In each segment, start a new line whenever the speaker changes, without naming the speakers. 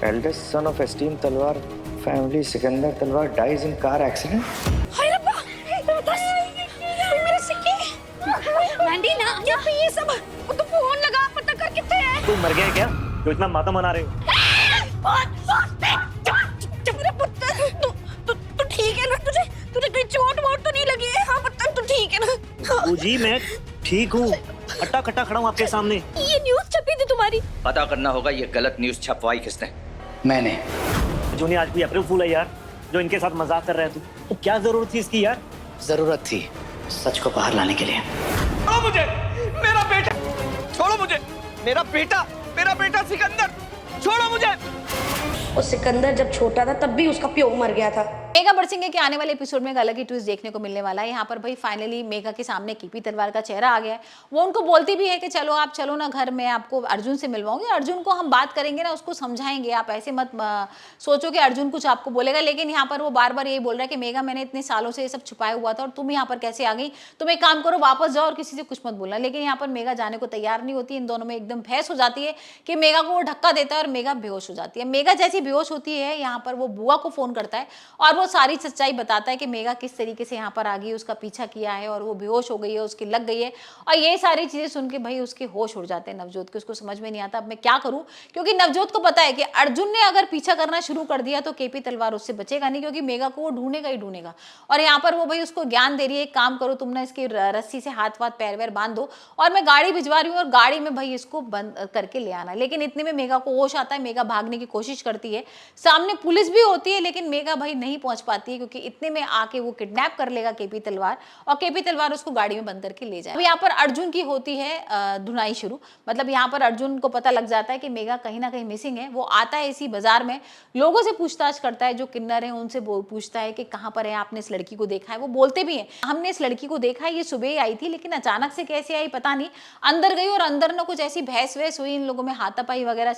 Eldest son of esteemed Talwar family, Sikandar Talwar, dies in car accident.
हाय रब्बा, बस मेरे सिक्के। मैंडी ना क्या पे ये सब? वो तो फोन लगा, पता कर कितने हैं।
तू मर गया है क्या जो इतना मातम मना रहे हो?
चुप रे पुत्र, तू ठीक है ना? तुझे कोई चोट वोट तो नहीं लगी है? हाँ पुत्र, तू ठीक है ना?
बाबू जी मैं ठीक हूँ, अट्टा कट्टा खड़ा हूँ आपके सामने।
ये न्यूज़ छपी थी तुम्हारी।
पता करना होगा ये गलत न्यूज़ छपवाई किसने।
मैंने।
जूनी आज भी अप्रैल फूल है यार, जो इनके साथ मजाक कर रहे थे। तो क्या जरूरत थी इसकी यार?
जरूरत थी सच को बाहर लाने के लिए।
छोड़ो मुझे, मेरा बेटा छोड़ो मुझे, मेरा बेटा सिकंदर, छोड़ो मुझे।
और सिकंदर जब छोटा था तब भी उसका प्यो मर गया था।
मेघा बरसिंगे के आने वाले एपिसोड में एक अलग ही ट्विस्ट देखने को मिलने वाला है। यहाँ पर भाई फाइनली मेघा के सामने केपी तलवार का चेहरा आ गया है। वो उनको बोलती भी है कि चलो आप चलो ना घर में, आपको अर्जुन से मिलवाऊंगी, अर्जुन को हम बात करेंगे ना, उसको समझाएंगे, आप ऐसे मत सोचो कि अर्जुन कुछ आपको बोलेगा। लेकिन यहाँ पर वो बार बार यही बोल रहा है कि मेघा मैंने इतने सालों से ये सब छुपाया हुआ था और तुम यहाँ पर कैसे आ गई, तुम एक काम करो वापस जाओ और किसी से कुछ मत बोलना। लेकिन यहाँ पर मेघा जाने को तैयार नहीं होती। इन दोनों में एकदम बहस हो जाती है कि मेघा को वो धक्का देता है और मेघा बेहोश हो जाती है। मेघा जैसी बेहोश होती है यहाँ पर वो बुआ को फोन करता है और वो सारी सच्चाई बताता है कि मेघा किस तरीके से यहाँ पर आ गई, उसका पीछा किया है और वो बेहोश हो गई है, उसकी लग गई है। और ये सारी चीजें सुन के भाई उसके होश उड़ जाते हैं नवजोत के। उसको समझ में नहीं आता अब मैं क्या करूं, क्योंकि नवजोत को पता है कि अर्जुन ने अगर पीछा करना शुरू कर दिया तो केपी तलवार उससे बचेगा नहीं, क्योंकि मेघा को वो ढूंढेगा ही ढूंढेगा। और यहाँ पर वो भाई उसको ज्ञान दे रही है, एक काम करो तुम ना इसकी रस्सी से हाथ वाथ पैर वैर बांध दो और मैं गाड़ी भिजवा रही हूँ और गाड़ी में भाई इसको बंद करके ले आना। लेकिन इतने में मेघा को होश आता है, मेघा भागने की कोशिश करती है, सामने पुलिस भी होती है लेकिन मेघा भाई नहीं पहुंच पाती है, क्योंकि इतने में आके वो किडनैप कर लेगा केपी तलवार और केपी तलवार उसको गाड़ी में बंद करके ले जाए। अब यहाँ पर अर्जुन की होती है धुनाई शुरू। मतलब यहाँ पर अर्जुन को पता लग जाता है कि मेघा कहीं ना कहीं मिसिंग है। वो आता है इसी बाजार में, लोगों से पूछताछ करता है, जो किन्नर है उनसे पूछता है कि कहाँ पर है, आपने इस लड़की को देखा है? वो बोलते भी हैं हमने इस लड़की को देखा है, ये सुबह ही आई थी लेकिन अचानक से कैसे आई पता नहीं, अंदर गई और अंदर ना कुछ ऐसी बहस वहस हुई, इन लोगों में हाथापाई वगैरह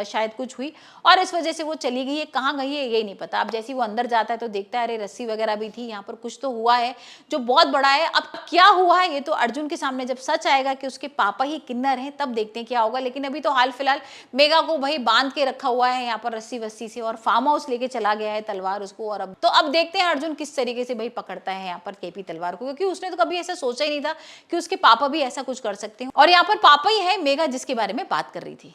शायद कुछ हुई और इस वजह से वो चली गई है। कहाँ गई है ये नहीं पता। अब जैसे वो अंदर जाता है तो देखता है अरे रस्सी वगैरह भी थी, यहाँ पर कुछ तो हुआ है जो बहुत बड़ा है। अब क्या हुआ है ये तो अर्जुन के सामने जब सच आएगा कि उसके पापा ही किन्नर हैं तब देखते हैं क्या होगा। लेकिन अभी तो हाल फिलहाल मेघा को भाई बांध के रखा हुआ है यहाँ पर रस्सी वस्सी से और फार्म हाउस लेके चला गया है तलवार उसको। और अब देखते हैं अर्जुन किस तरीके से भाई पकड़ता है यहाँ पर केपी तलवार को, क्योंकि उसने तो कभी ऐसा सोचा ही नहीं था कि उसके पापा भी ऐसा कुछ कर सकते हैं। और यहाँ पर पापा ही है मेघा जिसके बारे में बात कर रही थी।